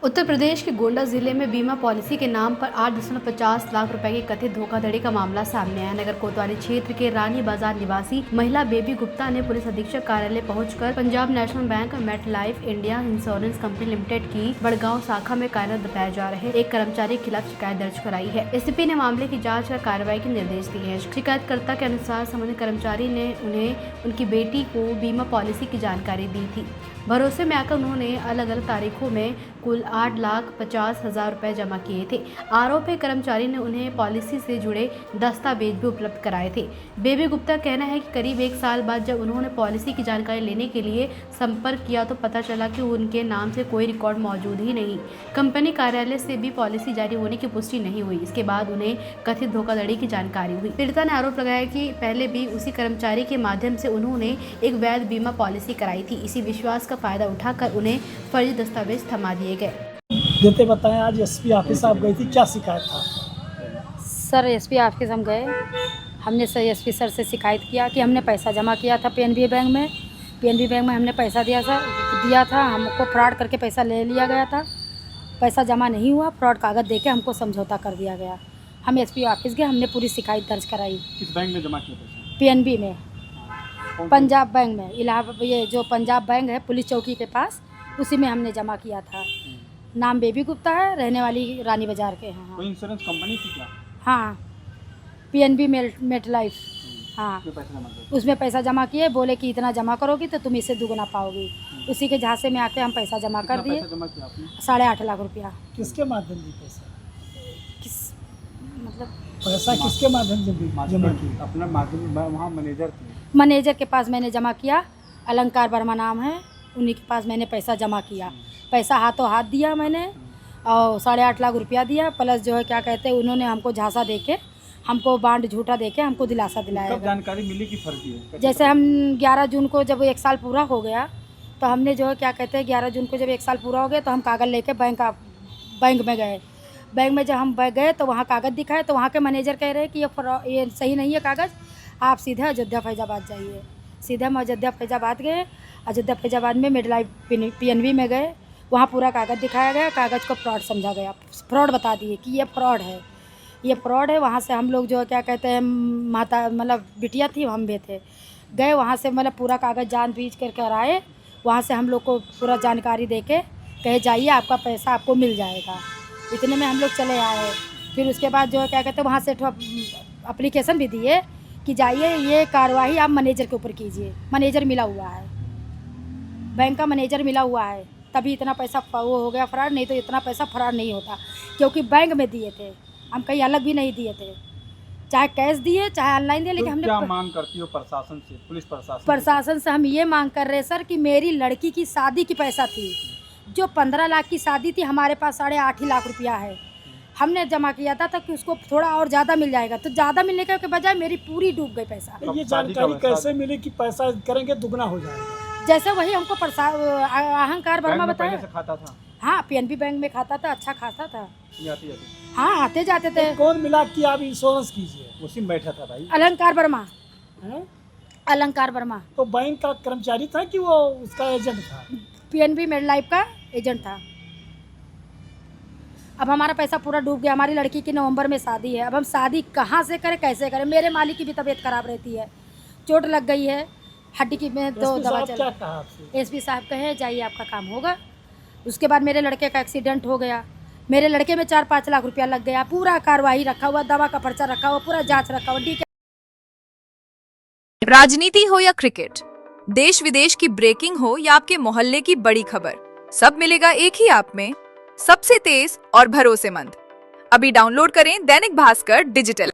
उत्तर प्रदेश के गोंडा जिले में बीमा पॉलिसी के नाम पर 8.50 लाख रुपए की कथित धोखाधड़ी का मामला सामने आया। नगर कोतवाली क्षेत्र के रानी बाजार निवासी महिला बेबी गुप्ता ने पुलिस अधीक्षक कार्यालय पहुंचकर Punjab National Bank, MetLife India insurance company limited की बड़गांव शाखा में कार्यरत बताए जा रहे एक कर्मचारी के खिलाफ शिकायत दर्ज कराई है। एसपी ने मामले की जाँच कर कार्रवाई के निर्देश दिए हैं। शिकायतकर्ता के अनुसार संबंधित कर्मचारी ने उन्हें उनकी बेटी को बीमा पॉलिसी की जानकारी दी थी। भरोसे में आकर उन्होंने अलग अलग तारीखों में कुल 8,50,000 रुपए जमा किए थे। आरोप है कर्मचारी ने उन्हें पॉलिसी से जुड़े दस्तावेज भी उपलब्ध कराए थे। बेबी गुप्ता कहना है कि करीब 1 साल बाद जब उन्होंने पॉलिसी की जानकारी लेने के लिए संपर्क किया तो पता चला कि उनके नाम से कोई रिकॉर्ड मौजूद ही नहीं। कंपनी कार्यालय से भी पॉलिसी जारी होने की पुष्टि नहीं हुई। इसके बाद उन्हें कथित धोखाधड़ी की जानकारी हुई। पीड़िता ने आरोप लगाया कि पहले भी उसी कर्मचारी के माध्यम से उन्होंने एक वैध बीमा पॉलिसी कराई थी। इसी विश्वास का फायदा उठाकर उन्हें फर्जी दस्तावेज थमा दिए गए। देते बताएं, आज एसपी ऑफिस आप गई थी, क्या शिकायत था? सर एसपी ऑफिस हम गए, हमने सर एसपी सर से शिकायत किया कि हमने पैसा जमा किया था पीएनबी बैंक में। पीएनबी बैंक में हमने पैसा दिया था, हमको फ्रॉड करके पैसा ले लिया गया था। पैसा जमा नहीं हुआ, फ्रॉड कागज़ देके हमको समझौता कर दिया गया। हम एसपी ऑफिस गए, हमने पूरी शिकायत दर्ज कराई। किस बैंक में जमा किया पैसा? पीएनबी में, पंजाब बैंक में, इलाहाबाद, ये जो पंजाब बैंक है पुलिस चौकी के पास, उसी में हमने जमा किया था। नाम बेबी गुप्ता है, रहने वाली रानी बाजार के हैं। कोई इंश्योरेंस कंपनी थी क्या? हाँ, पीएनबी मेट लाइफ। हाँ, उसमें पैसा जमा किए, बोले कि इतना जमा करोगी तो तुम इससे दुगना पाओगी। उसी के झांसे में आके हम पैसा जमा कर दिए। 8.5 लाख रुपया। किसके माध्यम से पैसा? किस मतलब पैसा किसके माध्यम से जमा किया? अपना माध्यम, वहाँ मैनेजर थे। मैनेजर के पास मैंने जमा किया, अलंकार वर्मा नाम है, उन्हीं के पास मैंने पैसा जमा किया। पैसा हाथों हाथ दिया मैंने और 8.5 लाख रुपया दिया, प्लस जो है क्या कहते हैं, उन्होंने हमको झांसा देके, हमको बांड झूठा देके हमको दिलासा दिलाया। कब जानकारी मिली कि फर्जी है? जैसे हम 11 जून को जब 1 साल पूरा हो गया तो हमने जो है क्या कहते हैं 11 जून को जब 1 साल पूरा हो गया तो हम कागज़ लेके बैंक में गए। बैंक में जब हम गए तो वहाँ कागज़ दिखाए तो वहाँ के मैनेजर कह रहे हैं कि ये सही नहीं है कागज़, आप सीधे अयोध्या फैजाबाद जाइए। सीधे हम अयोध्या फैजाबाद गए। अयोध्या फैजाबाद में मिड लाइफ पीएनबी में गए, वहाँ पूरा कागज़ दिखाया गया, कागज़ को फ्रॉड समझा गया, फ्रॉड बता दिए कि ये फ्रॉड है, ये फ्रॉड है। वहाँ से हम लोग जो है क्या कहते हैं, माता मतलब बिटिया थी, हम भी थे, गए वहाँ से, मतलब पूरा कागज़ जानबूझ कर कराए। वहाँ से हम लोग को पूरा जानकारी दे के कहे जाइए आपका पैसा आपको मिल जाएगा। इतने में हम लोग चले आए। फिर उसके बाद जो है क्या कहते हैं, वहाँ से एप्लीकेशन भी दिए कि जाइए ये कार्रवाई आप मैनेजर के ऊपर कीजिए। मैनेजर मिला हुआ है, बैंक का मैनेजर मिला हुआ है, तभी इतना पैसा वो हो गया फ्रॉड, नहीं तो इतना पैसा फ्रॉड नहीं होता, क्योंकि बैंक में दिए थे, हम कहीं अलग भी नहीं दिए थे, चाहे कैश दिए चाहे ऑनलाइन दिए। लेकिन हमने क्या मांग करती हो प्रशासन से, पुलिस प्रशासन से हम ये मांग कर रहे हैं सर कि मेरी लड़की की शादी की पैसा थी, जो 15 लाख की शादी थी, हमारे पास 8.5 लाख रुपया है, हमने जमा किया था कि उसको थोड़ा और ज़्यादा मिल जाएगा, तो ज़्यादा मिलने के बजाय मेरी पूरी डूब गई पैसा। ये जानकारी कैसे मिली कि पैसा करेंगे दुगना हो जाएगा? जैसे वही हमको अहंकार वर्मा बताया। खाता था? हाँ, पीएनबी बैंक में खाता था, अच्छा खाता था। जाते हाँ, आते जाते थे। कौन मिला कि आप इंश्योरेंस कीजिए? उसी में बैठा था भाई। अलंकार वर्मा हैं? अलंकार वर्मा तो बैंक का कर्मचारी था कि वो उसका एजेंट था? पीएनबी मेड लाइफ का एजेंट था। अब हमारा पैसा पूरा डूब गया। हमारी लड़की की नवंबर में शादी है, अब हम शादी कहाँ से करें, कैसे करें? मेरे मालिक की भी तबीयत खराब रहती है, चोट लग गई है हड्डी की में, 2 दवा चल। क्या कहा आपसे? एसपी साहब कहे जाइए आपका काम होगा। उसके बाद मेरे लड़के का एक्सीडेंट हो गया, मेरे लड़के में 4-5 लाख रुपया लग गया, पूरा कार्रवाई रखा हुआ, दवा का पर्चा रखा हुआ, पूरा जांच रखा हुआ। राजनीति हो या क्रिकेट, देश विदेश की ब्रेकिंग हो या आपके मोहल्ले की बड़ी खबर, सब मिलेगा एक ही ऐप में, सबसे तेज और भरोसेमंद। अभी डाउनलोड करें दैनिक भास्कर डिजिटल।